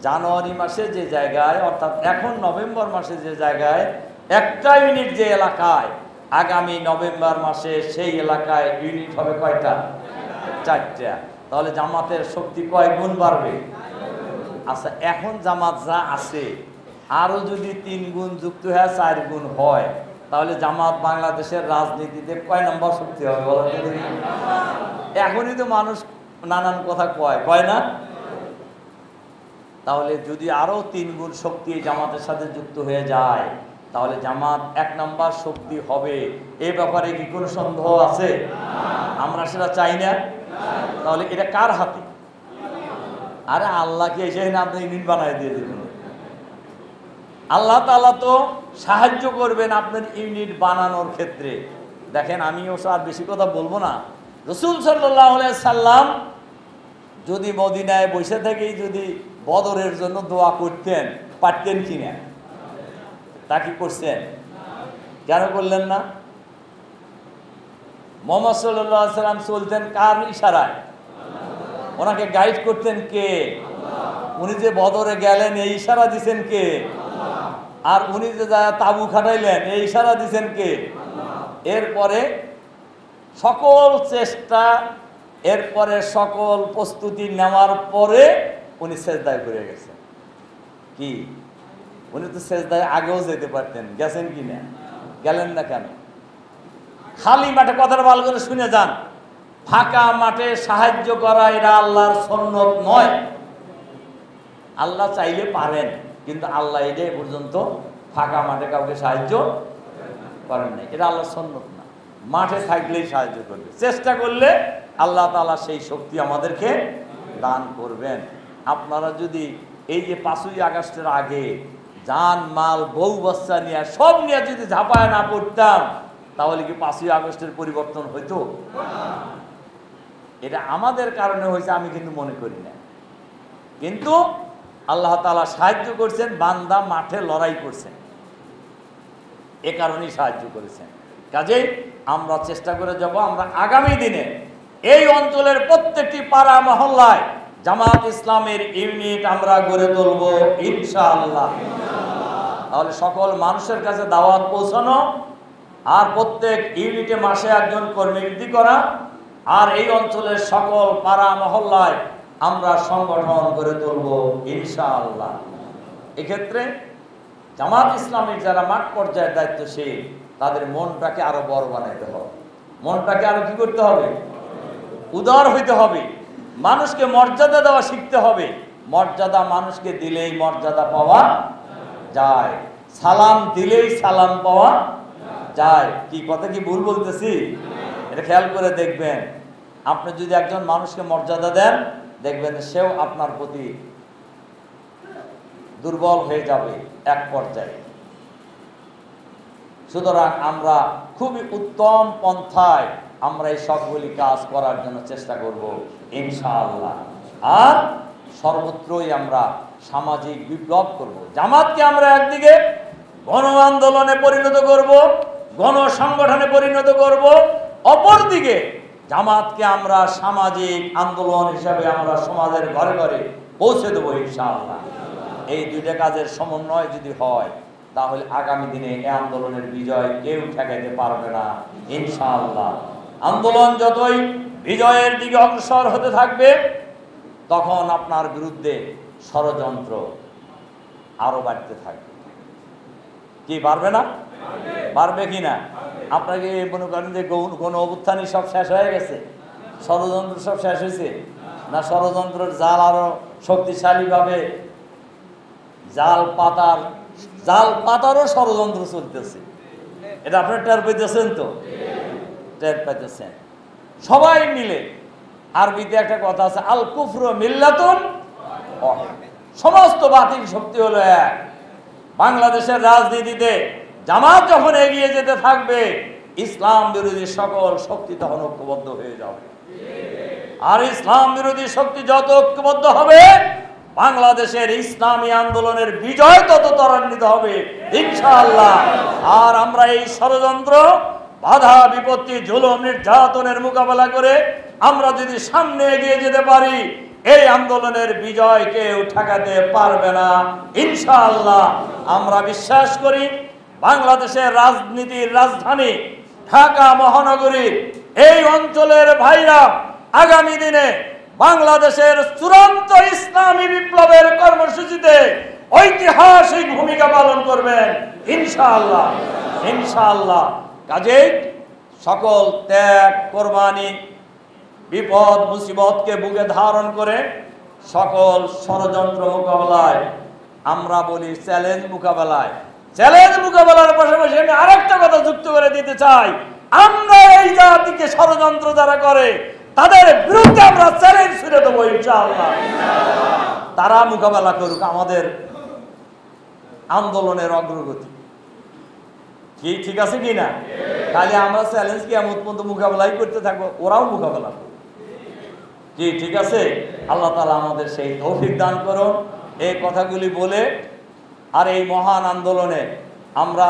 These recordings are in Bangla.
জানুয়ারি মাসে যে জায়গায়, অর্থাৎ এখন নভেম্বর মাসে যে জায়গায় একটা ইউনিট যে এলাকায়, আগামী নভেম্বর মাসে সেই এলাকায় ইউনিট হবে কয়টা? 4টা। তাহলে জামাতের শক্তি কয় গুণ বাড়বে? আচ্ছা, এখন জামাত যা আছে আরো যদি 3 গুণ যুক্ত হয় 4 গুণ হয়, তাহলে জামাত বাংলাদেশের রাজনীতিতে কয় নম্বর শক্তি হবে বলেন? এখনই তো মানুষ নানান কথা কয় না? তাহলে যদি আরো 3 গুণ শক্তি জামাতের সাথে যুক্ত হয়ে যায়, তাহলে জামাত 1 নম্বর শক্তি হবে। এ ব্যাপারে কি কোনো সন্দেহ আছে? আমরা সেটা চাই না। তাহলে এটা কার হাতে? আরে আল্লাহকে এসে না আপনি ইউনিট বানায় দিয়ে দেবেন। আল্লাহ তাআলা তো সাহায্য করবেন আপনার ইউনিট বানানোর ক্ষেত্রে। দেখেন, আমি ওসব আর বেশি কথা বলবো না। রাসূল সাল্লাল্লাহু আলাইহি সাল্লাম যদি মদিনায় বসে থেকেই যদি বদরের জন্য দোয়া করতেন, পারতেন কিনা? তা কি করছেন? কেন করলেন না? মুহাম্মদ সাল্লাল্লাহু আলাইহি সাল্লাম চলতেন কার ইশারায়? ওনাকে গাইড করতেন কে? উনি যে বদরে গেলেন এই ইশারা দিছেন কে? আর উনি যে তাবু খাটাইলেন এই ইশারা দিছেন কে? এরপরে সকল চেষ্টা, এরপরে সকল প্রস্তুতি নেওয়ার পরে উনি সেজদায় করে গেছেন। কি উনি তো সেজদায় আগেও যেতে পারতেন, গেছেন কি না? গেলেন না কেন? খালি মাঠে, কথাটা ভালো করে শুনে যান, ফাঁকা মাঠে সাহায্য করা এটা আল্লাহর সুন্নত নয়। আল্লাহ চাইলে পারেন, কিন্তু আল্লাহ এটা পর্যন্ত ফাঁকা মাঠে কাউকে সাহায্য করেন নাই। এটা আল্লাহর সুন্নত না। মাঠে থাকলেই সাহায্য করবে, চেষ্টা করলে আল্লাহ তাআলা সেই শক্তি আমাদেরকে দান করবেন। আপনারা যদি এই যে 5ই আগস্টের আগে জান মাল বউ বাচ্চা নিয়ে সব নিয়ে যদি ঝাঁপায় না পড়তাম, তাহলে কি 5ই আগস্টের পরিবর্তন হইতো? এটা আমাদের কারণে হয়েছে আমি কিন্তু মনে করি না। কিন্তু আল্লাহ তাআলা সাহায্য করছেন, বান্দা মাঠে লড়াই করছেন, এ কারণেই সাহায্য করেছেন। কাজেই আমরা চেষ্টা করে যাব, আমরা আগামী দিনে এই অঞ্চলের প্রত্যেকটি পাড়া মহল্লায় জামাত ইসলামের ইউনিট আমরা গড়ে তুলব ইনশাআল্লাহ। তাহলে সকল মানুষের কাছে দাওয়াত পৌঁছানো, আর প্রত্যেক ইউনিটে মাসে একজন কর্মী বৃদ্ধি করা, আর এই অঞ্চলের সকল পাড়া মহল্লায় আমরা সংগঠন গড়ে তুলব ইনশাআল্লাহ। এক্ষেত্রে জামাত ইসলামের যারা মাঠ পর্যায়ের দায়িত্বশীল, তাদের মনটাকে আরো বড় বানাইতে হবে। মনটাকে আরো কি করতে হবে? উদার হইতে হবে। মানুষকে মর্যাদা দেওয়া শিখতে হবে। মর্যাদা মানুষকে দিলেই মর্যাদা পাওয়া যায়, সালাম দিলেই সালাম পাওয়া যায়। কি কথা কি ভুল বলতেছি? এটা খেয়াল করে দেখবেন। আপনি যদি একজন মানুষকে মর্যাদা দেন, দেখবেন সেও আপনার প্রতি দুর্বল হয়ে যাবে এক পর্যায়ে। সুতরাং আমরা খুবই উত্তম পন্থায় আমরা এই সবগুলি কাজ করার জন্য চেষ্টা করব ইনশাআল্লাহ। আর সর্বত্রই আমরা সামাজিক বিপ্লব করব। জামাতকে আমরা একদিকে গণ আন্দোলনে পরিণত করব, গণ সংগঠনে পরিণত করব, অপরদিকে জামাতকে আমরা সামাজিক আন্দোলন হিসাবে আমরা সমাজের ঘরে ঘরে পৌঁছে দেবো ইনশাআল্লাহ। এই দুইটা কাজের সমন্বয় যদি হয়, তাহলে আগামী দিনে এই আন্দোলনের বিজয় কেউ ঠেকাইতে পারবে না ইনশাআল্লাহ। আন্দোলন যতই বিজয়ের দিকে অগ্রসর হতে থাকবে, তখন আপনার বিরুদ্ধে ষড়যন্ত্র আরো বাড়তে থাকবে। কি পারবে না? পারবে কি না? আপনাকে মনে করেন যে গণ অভ্যুত্থানই সব শেষ হয়ে গেছে, ষড়যন্ত্র সব শেষ হয়েছে না? ষড়যন্ত্রের জাল আরো শক্তিশালী ভাবে জাল পাতারও ষড়যন্ত্র চলতেছে। এটা আপনার টের পাইতেছেন তো? টের পাইতেছেন। সবাই মিলে, আরবিতে একটা কথা আছে, আল কুফরু মিল্লাতুন ওয়াহিদ, সমস্ত বাতিল শক্তি হলো এক। বাংলাদেশের রাজনীতিতে জামাত যখন এগিয়ে যেতে থাকবে, ইসলাম বিরোধী সকল শক্তি তখন ঐক্যবদ্ধ হয়ে যাবে। আর ইসলাম বিরোধী শক্তি যত ঐক্যবদ্ধ হবে, বাংলাদেশের ইসলামী আন্দোলনের বিজয় তত ত্বরান্বিত হবে ইনশাআল্লাহ। আর আমরা এই ষড়যন্ত্র, বাধা বিপত্তি, জুলুম নির্যাতনের মোকাবেলা করে আমরা যদি সামনে এগিয়ে যেতে পারি, এই আন্দোলনের বিজয় কেউ ঠেকাতে পারবে না ইনশাআল্লাহ। আমরা বিশ্বাস করি বাংলাদেশের রাজনীতির রাজধানী ঢাকা মহানগরীর এই অঞ্চলের ভাইরা আগামী দিনে বাংলাদেশের চূড়ান্ত ইসলামী বিপ্লবের কর্মসূচিতে ঐতিহাসিক ভূমিকা পালন করবেন ইনশাআল্লাহ ইনশাআল্লাহ। কাজেই সকল ত্যাগ, কোরবানি, বিপদ মুসিবতকে বুকে ধারণ করে সকল ষড়যন্ত্র মোকাবেলায়, আমরা বলি চ্যালেঞ্জ মোকাবেলায়, চ্যালেঞ্জ মোকাবেলার পাশাপাশি আমি আরেকটা কথা যুক্ত করে দিতে চাই, আমরা এই জাতিকে ষড়যন্ত্র যারা করে তাদের বিরুদ্ধে আমরা চ্যালেঞ্জ ছুড়ে দেবো ইনশাআল্লাহ। তারা মোকাবেলা করুক আমাদের আন্দোলনের অগ্রগতি। কি ঠিক আছে কি না? খালি আমরা চ্যালেঞ্জ কি এমন পর্যন্ত মোকাবেলাই করতে থাকবো, ওরাও মোকাবেলা করবে। কি ঠিক আছে? আল্লাহ তাআলা আমাদের সেই তৌফিক দান করুন। এই কথাগুলি বলে আর এই মহান আন্দোলনে আমরা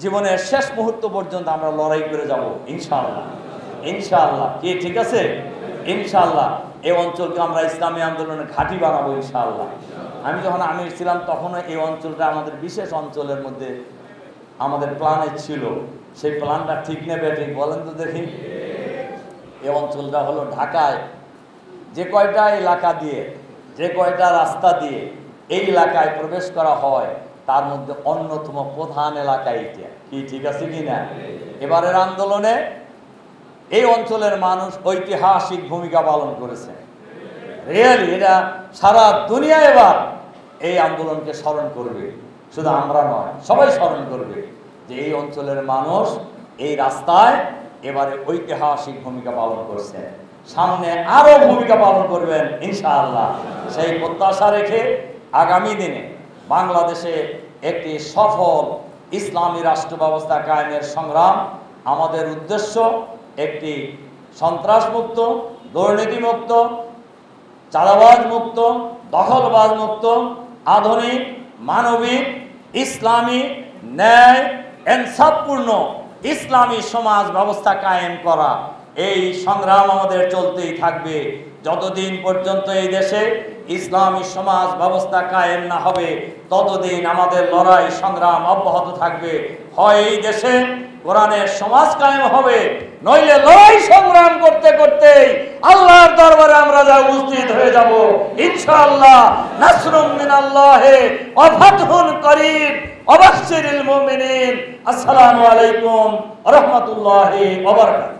জীবনের শেষ মুহূর্ত পর্যন্ত আমরা লড়াই করে যাব ইনশাআল্লাহ ইনশাআল্লাহ। কি ঠিক আছে? ইনশাআল্লাহ এই অঞ্চলকে আমরা ইসলামী আন্দোলনের ঘাঁটি বানাবো ইনশাআল্লাহ। আমি যখন আমির ছিলাম তখনও এই অঞ্চলটা আমাদের বিশেষ অঞ্চলের মধ্যে আমাদের প্ল্যানে ছিল। সেই প্ল্যানটা ঠিক নেবে ঠিক বলেন তো দেখি? এই অঞ্চলটা হলো ঢাকায় যে কয়টা এলাকা দিয়ে, যে কয়টা রাস্তা দিয়ে এই এলাকায় প্রবেশ করা হয় তার মধ্যে অন্যতম প্রধান এলাকা এইটা। কি ঠিক আছে কি না? এবারের আন্দোলনে এই অঞ্চলের মানুষ ঐতিহাসিক ভূমিকা পালন করেছে। রিয়েলি এটা সারা দুনিয়া এবার এই আন্দোলনকে স্মরণ করবে, শুধু আমরা নয় সবাই স্মরণ করবে যে এই অঞ্চলের মানুষ এই রাস্তায় এবারে ঐতিহাসিক ভূমিকা পালন করছে, সামনে আরো ভূমিকা পালন করবেন ইনশাআল্লাহ। সেই প্রত্যাশা রেখে আগামী দিনে বাংলাদেশে একটি সফল ইসলামী রাষ্ট্র ব্যবস্থা কায়েমের সংগ্রাম আমাদের উদ্দেশ্য। একটি সন্ত্রাস মুক্ত, দুর্নীতি মুক্ত, চাঁদাবাজ মুক্ত, দখলবাজ মুক্ত, আধুনিক, মানবিক, ইসলামী, ন্যায়, ইনসাফপূর্ণ ইসলামী সমাজ ব্যবস্থা কায়েম করা। এই সংগ্রাম আমাদের চলতেই থাকবে যতদিন পর্যন্ত এই দেশে ইসলামী সমাজ ব্যবস্থা কায়েম না হবে, ততদিন আমাদের লড়াই সংগ্রাম অব্যাহত থাকবে। হয় এই দেশে কোরআনের সমাজ কায়েম হবে, নইলে লড়াই সংগ্রাম করতে করতে আল্লাহর দরবারে আমরা যা উপস্থিত হয়ে যাব ইনশাআল্লাহ। নাসরুম মিনাল্লাহি ওয়া ফাতহুন করিব ওয়া বাশশিরিল মুমিনিন। আসসালামু আলাইকুম ওয়া রাহমাতুল্লাহি ওয়া বারাকাতুহু।